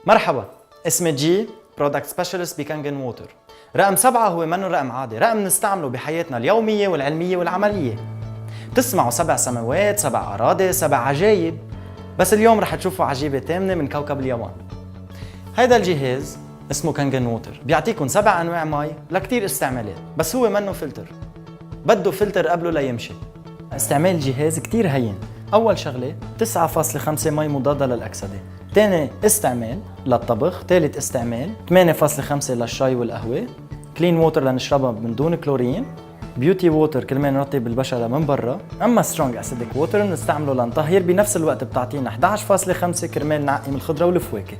مرحبا، اسمي جي برودكت سبيشالست بكانجن ووتر. رقم 7 هو منه رقم عادي، رقم نستعمله بحياتنا اليومية والعلمية والعملية. بتسمعوا 7 سماوات، 7 أراضي، 7 عجايب، بس اليوم رح تشوفوا عجيبة تامنة من كوكب اليابان. هيدا الجهاز اسمه كانجن ووتر، بيعطيكم 7 أنواع مي لكتير استعمالات، بس هو منه فلتر، بده فلتر قبله ليمشي. استعمال الجهاز كتير هين. أول شغلة 9.5 مي مضادة للأكسدة. تاني استعمال للطبخ. ثالث استعمال 8.5 للشاي والقهوة. كلين ووتر لنشربها من دون كلورين. بيوتي ووتر كرمال نرطب البشرة من برا. أما سترونج أسيدك ووتر بنستعمله لنطهر، بنفس الوقت بتعطينا 11.5 كرمال نعقم الخضرة والفواكه.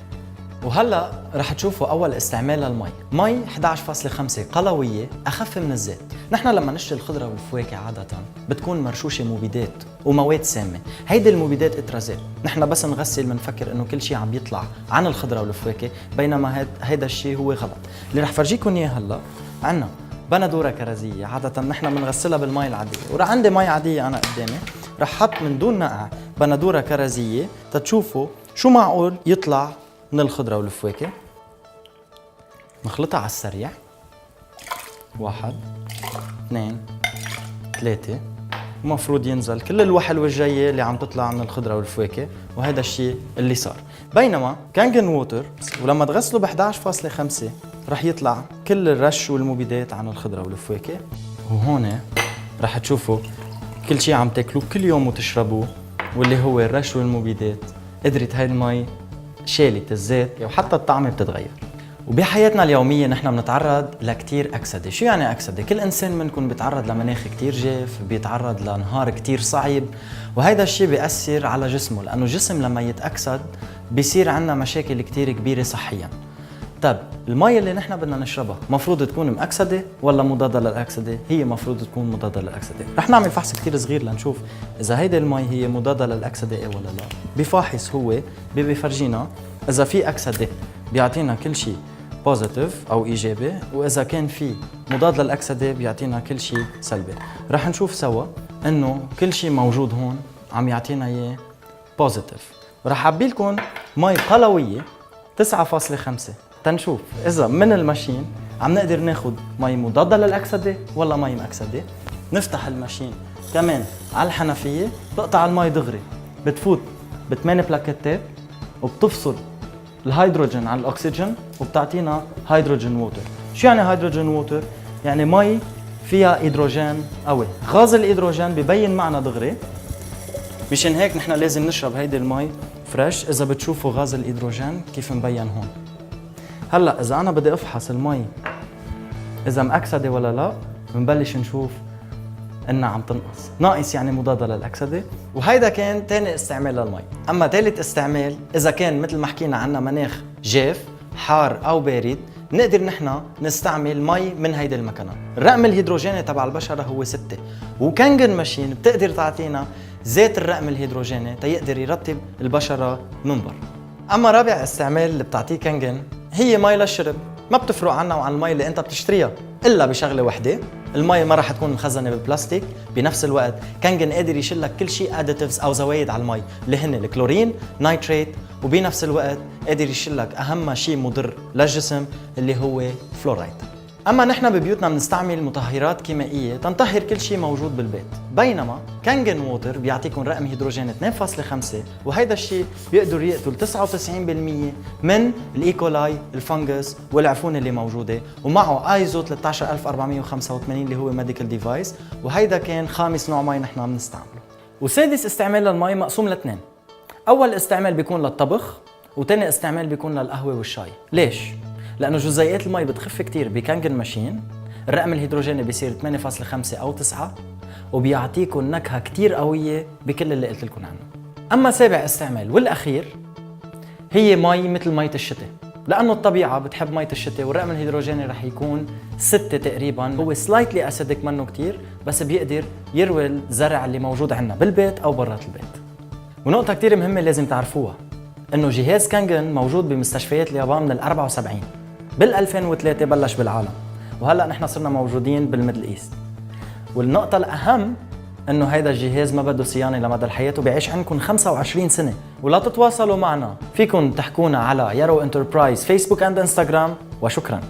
وهلا رح تشوفوا اول استعمال للمي. مي 11.5 قلويه اخف من الزيت. نحن لما نشتري الخضره والفواكه عاده بتكون مرشوشه مبيدات ومواد سامه، هيدي المبيدات اترازات. نحن بس نغسل بنفكر انه كل شيء عم يطلع عن الخضره والفواكه، بينما هيدا الشيء هو غلط. اللي رح فرجيكم اياه هلا، عندنا بندوره كرزيه، عاده نحن بنغسلها بالمي العاديه، ورح عندي مي عاديه انا قدامي، رح حط من دون نقع بندوره كرزيه تتشوفوا شو معقول يطلع من الخضرة والفواكه. نخلطها على السريع. 1 2 3. ومفروض ينزل كل الوحل والجاية اللي عم تطلع من الخضرة والفواكه، وهذا الشيء اللي صار. بينما كانجن ووتر ولما تغسله ب 11.5 رح يطلع كل الرش والمبيدات عن الخضرة والفواكه. وهون رح تشوفوا كل شيء عم تاكلوه كل يوم وتشربوه، واللي هو الرش والمبيدات. قدرت هاي المي شالت الزيت وحتى الطعمة بتتغير. وبحياتنا اليومية نحن بنتعرض لكتير أكسدة. شو يعني أكسدة؟ كل إنسان منكم بيتعرض لمناخ كتير جاف، بيتعرض لنهار كتير صعب، وهيدا الشيء بيأثر على جسمه، لأنه الجسم لما يتأكسد بيصير عنا مشاكل كتير كبيرة صحيا. طب المي اللي نحن بدنا نشربها مفروض تكون مأكسدة ولا مضادة للأكسدة؟ هي مفروض تكون مضادة للأكسدة. رح نعمل فحص كتير صغير لنشوف إذا هيدي المي هي مضادة للأكسدة إيه ولا لا. بفاحص هو بيفرجينا إذا في أكسدة بيعطينا كل شيء بوزيتيف أو إيجابي، وإذا كان في مضاد للأكسدة بيعطينا كل شيء سلبي. رح نشوف سوا إنه كل شيء موجود هون عم يعطينا إياه بوزيتيف. رح أعبي لكم مي قلوية 9.5 تنشوف إذا من الماشين عم نقدر ناخد مي مضادة للأكسدة ولا مي مأكسدة. نفتح الماشين كمان على الحنفية، بقطع المي دغري، بتفوت ب8 بلاكتات وبتفصل الهيدروجين عن الأكسجين وبتعطينا هيدروجين ووتر. شو يعني هيدروجين ووتر؟ يعني مي فيها هيدروجين قوي. غاز الهيدروجين ببين معنا دغري، مشان هيك نحن لازم نشرب هيدي المي فريش. إذا بتشوفوا غاز الهيدروجين كيف مبين هون. هلا إذا أنا بدي أفحص المي إذا مأكسدة ولا لا، بنبلش نشوف إنها عم تنقص. ناقص يعني مضادة للأكسدة. وهيدا كان تاني استعمال للمي. أما ثالث استعمال إذا كان مثل ما حكينا عنا مناخ جاف حار أو بارد، نقدر نحن نستعمل مي من هيدي المكنة. الرقم الهيدروجيني تبع البشرة هو 6، وكانجن ماشين بتقدر تعطينا زيت الرقم الهيدروجيني تيقدر يرطب البشرة من برا. أما رابع استعمال اللي بتعطيه كانجن هي مي للشرب. ما بتفرق عنا وعن المي اللي انت بتشتريها الا بشغله وحده، المي ما راح تكون مخزنه بالبلاستيك. بنفس الوقت كانجن قادر يشيل لك كل شيء اديتيفز او زوايد على المي اللي هن الكلورين، نايتريت، وبنفس الوقت قادر يشيل لك اهم شيء مضر للجسم اللي هو فلورايد. اما نحن ببيوتنا بنستعمل مطهرات كيميائيه تنطهر كل شيء موجود بالبيت، بينما كانجن ووتر بيعطيكم رقم هيدروجين 2.5، وهيدا الشيء بيقدر يقتل 99% من الايكولاي، الفنجس والعفون اللي موجوده، ومعه ايزو 13485 اللي هو ميديكال ديفايس. وهيدا كان خامس نوع مي نحن بنستعمله. وسادس استعمال للمي مقسوم ل2. اول استعمال بيكون للطبخ، وثاني استعمال بيكون للقهوه والشاي. ليش؟ لأنه جزيئات المي بتخف كتير بكانجن ماشين، الرقم الهيدروجيني بيصير 8.5 أو 9، وبيعطيكم نكهة كتير قوية بكل اللي قلت لكم عنه. أما سابع استعمال والأخير هي مي مثل مية الشتاء، لأنه الطبيعة بتحب مية الشتاء، والرقم الهيدروجيني رح يكون 6 تقريباً. هو سلايتلي أسيدك منه كتير، بس بيقدر يروي الزرع اللي موجود عندنا بالبيت أو برات البيت. ونقطة كتير مهمة لازم تعرفوها، إنه جهاز كانجن موجود بمستشفيات اليابان من 74. بال2003 بلش بالعالم، وهلا نحن صرنا موجودين بالميدل ايست. والنقطة الأهم انه هيدا الجهاز ما بده صيانة لمدى الحياة وبيعيش عندكم 25 سنة. ولا تتواصلوا معنا فيكن تحكونا على يارو انتربرايز فيسبوك اند انستغرام، وشكرا.